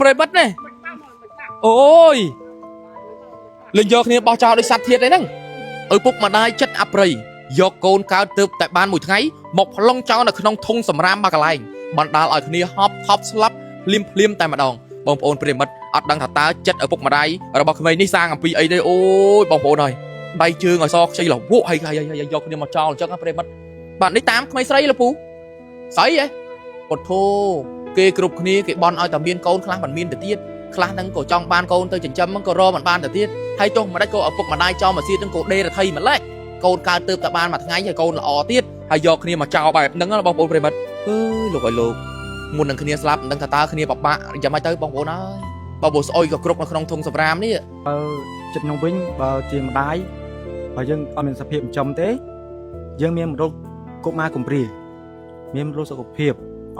ប្រិមិត្តនេះអូយលេងយកគ្នាបោះចោលដោយសត្វធាតុអីហ្នឹងឪពុកម្ដាយចិត្តអប្រិយយកកូនកើតទៅតែបានមួយថ្ងៃមកប្លង់ចោលនៅក្នុងធុងសម្រាមមកកន្លែងបណ្ដាលឲ្យគ្នាហប់ស្លាប់ភ្លាមតែម្ដងបងប្អូនប្រិមិត្តអត់ដឹងថាតើចិត្តឪពុកម្ដាយរបស់ក្មេងនេះសាងអំពីអីទេអូយបងប្អូនហើយដៃជើងឲ្យសខ្ចីរវក់ហើយយកគ្នាមកចោលអញ្ចឹងប្រិមិត្តបាទនេះតាមក្មេងស្រីលពូស្រីហ៎ពុទ្ធោគេគ្រប់គ្នាគេបន់ឲ្យតែមានកូនខ្លះមិនមានទៅទៀតខ្លះហ្នឹងក៏ចង់បានកូនទៅចិញ្ចឹមហ្នឹងក៏រកមិនបានទៅទៀតហើយចុះមិនដេចក៏ឪពុកម្ដាយចោលមកទៀតហ្នឹងក៏ដេរថៃម្លេះកូនកើតទៅតែបានមួយថ្ងៃហើយកូនល្អទៀតហើយយកគ្នាមកចោលបែបហ្នឹងបងប្អូនប្រិមិត្តអើយលោកឲ្យលោកមុននឹងគ្នាស្លាប់មិនដឹងថាតើគ្នាបបាក់យ៉ាងម៉េចទៅបងប្អូនអើយបើស្អុយក៏គ្រប់នៅក្នុងធុងសម្រាមនេះបើចិត្តខ្ញុំវិញបើជាម្ដាយបើយើងអត់មានសភាពចិញ្ចឹមទេយើងមានរោគកុមារកំព្រាមានរោគសុខភាព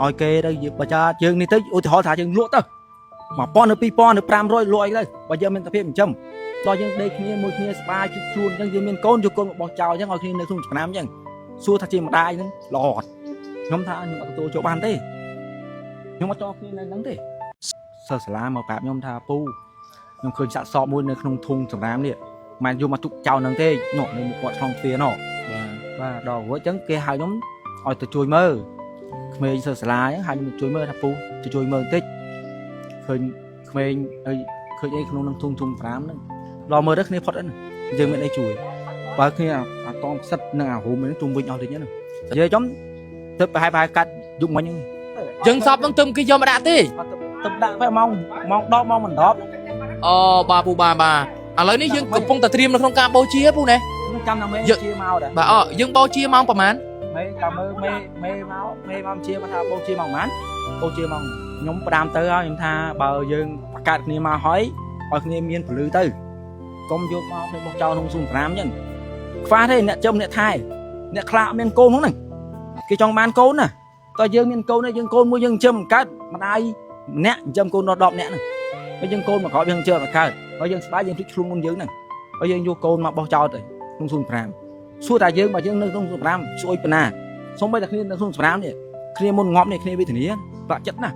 ឲ្យគេទៅបើចាយើងនេះទៅឧទាហរណ៍ថាយើងលក់ទៅ1000 នៅ2000 នៅ500លក់អីទៅបើយើងមានសភាពចិញ្ចឹមដល់យើងដេកគ្នាមួយគ្នាស្បាយជិះខ្លួនអញ្ចឹងយើងមានកូនយកកូនមកបោះចោលអញ្ចឹងឲ្យគ្នានៅក្នុងឆ្នាំអញ្ចឹងសួរថាជាម្ដាយហ្នឹងល្អអត់ខ្ញុំថាខ្ញុំអត់ទទួលចូលបានទេខ្ញុំអត់ចោលគ្នានៅហ្នឹងទេសិស្សសាលាមកប្រាប់ខ្ញុំថាពូខ្ញុំឃើញសាក់សពមួយនៅក្នុងធុងសម្រាមនេះមិនយកមកទុកចោលហ្នឹងទេនោះនៅមាត់ឆ្លងទ្វារនោះបាទដល់រួចអញ្ចឹងគេហៅខ្ញុំឲ្យទៅជួយមើលក្មេងសិស្សសាលាអញ្ចឹងហៅខ្ញុំជួយមើលថាពូទៅជួយមើលបន្តិចឃើញក្មេងអីឃើញអីក្នុងនឹងធុង5ហ្នឹងដល់មើលទៅគ្នាផុតអីយើងមានអីជួយបើគ្នាអាតងផ្សិតនឹងអារូមហ្នឹងជុំវិញអស់ទៅហ្នឹងនិយាយចំទៅប្រហែលកាត់យុគមិញហ្នឹងចឹងសពហ្នឹងទឹមគេយកមកដាក់ទេទៅដាក់ពេលម៉ោង10ម៉ោងមិន10អូបាទពូបាទឥឡូវនេះយើងកំពុងតែត្រៀមនៅក្នុងការបូជាពូណាចាំតែមេជាមកដែរបាទយើងបូជាម៉ោងប្រហែលមេចាំមើលមេមកជាគាត់ថាបូជាម៉ោងប៉ុន្មានបូជាម៉ោងខ្ញុំផ្ដាំទៅហើយខ្ញុំថាបើយើងបង្កើតគ្នាមកហើយឲ្យគ្នាមានពលឺទៅកុំយកមកទៅបោះចោលក្នុងស៊ុំ5អញ្ចឹងខ្វះទេអ្នកចំអ្នកថែអ្នកខ្លាមានកូនហ្នឹងគេចង់បានកូនណាតើយើងមានកូនទេយើងកូនមួយយើងចិញ្ចឹមកើតម្ដាយម្នាក់ចិញ្ចឹមកូនដល់10នាក់ហ្នឹងហើយយើងកូនមកក្រោយយើងចិញ្ចឹមមកកើតហើយយើងស្បាយយើងភ្លេចខ្លួនមុនយើងហ្នឹងហើយយើងយកកូនមកបោះចោលទៅក្នុងស៊ុំ5សួរថាយើងបើយើងនៅក្នុងស៊ុំ5ស្អុយប៉ុណ្ណាសូម្បីតែគ្នានៅក្នុងស៊ុំ5នេះគ្នាមុនងាប់នេះគ្នាវេទនាបាក់ចិត្តណា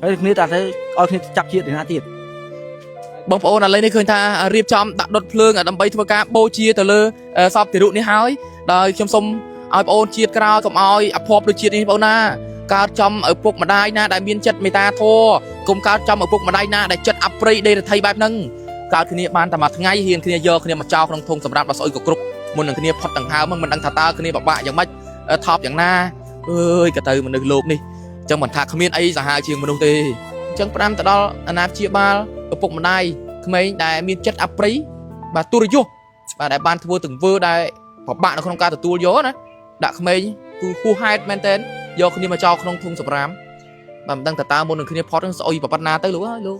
ហើយគ្នាតែទៅឲ្យគ្នាចាប់ជាតិឯណាទៀតបងប្អូនឥឡូវនេះឃើញថារៀបចំដាក់ដុតភ្លើងដើម្បីធ្វើការបូជាទៅលើសពទារុនេះហើយដោយខ្ញុំសូមឲ្យបងប្អូនជាតិក្រោយកុំឲ្យអភ័ព្វដូចជាតិនេះបងប្អូនណាកើតចំឪពុកម្ដាយណាដែលមានចិត្តមេត្តាធម៌កុំកើតចំឪពុកម្ដាយណាដែលចិត្តអប្រិយដេរថៃបែបហ្នឹងកើតគ្នាបានតែមួយថ្ងៃហ៊ានគ្នាយកគ្នាមកចោលក្នុងធុងសម្រាប់ដល់ស្អុយក៏គ្រប់មុននឹងគ្នាផុតដង្ហើមមិនដឹងថាតើគ្នាបបាក់យ៉ាងម៉េចថប់យ៉ាងណាអើយក៏ទៅមនុស្សលោកនេះអញ្ចឹងមិនថាគ្មានអីសាហាវជាងមនុស្សទេអញ្ចឹងផ្ដាំទៅដល់អាណាព្យាបាលឪពុកម្ដាយក្មេងដែលមានចិត្តអប្រិយបាទទុរយុសបាទដែលបានធ្វើទង្វើដែលពិបាកនៅក្នុងការទទួលយកណាដាក់ក្មេងគឺហួសហេតុមែនតើយកគ្នាមកចោលក្នុងធុងសម្រាមបាទមិនដឹងតើមុននឹងគ្នាផុតនឹងស្អុយប្រប៉ាត់ណាទៅលោកអើយលោក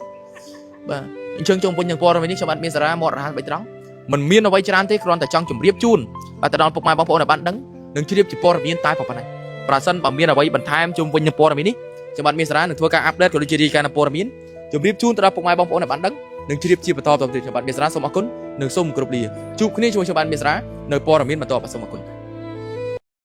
បាទអញ្ចឹងជុំវិញនឹងព័ត៌មាននេះខ្ញុំបាទមានសារៈមករហ័សបីត្រង់មិនមានអ្វីច្រើនទេគ្រាន់តែចង់ជម្រាបជូនបាទទៅដល់ពុកម៉ែបងប្អូនឲ្យបានដឹងនឹងជ្រាបជាព័ត៌មានតែប៉ុណ្ណេះប្រសិនបើមានអ្វីបន្ថែមជុំវិញនឹងព័ត៌មាននេះខ្ញុំបាទមានសារៈនឹងធ្វើការអាប់ដេតក៏ដូចជារាយការណ៍ព័ត៌មានជម្រាបជូនទៅដល់ពុកម៉ែបងប្អូនឲ្យបានដឹងនឹងជ្រាបជាបន្តទៅទៀតខ្ញុំបាទមានសារៈសូមអរគុណនិងសូមគោរពលាជួបគ្នាជាមួយខ្ញុំបាទមានសារៈនៅព័ត៌មានបន្តបាទសូមអរគុណ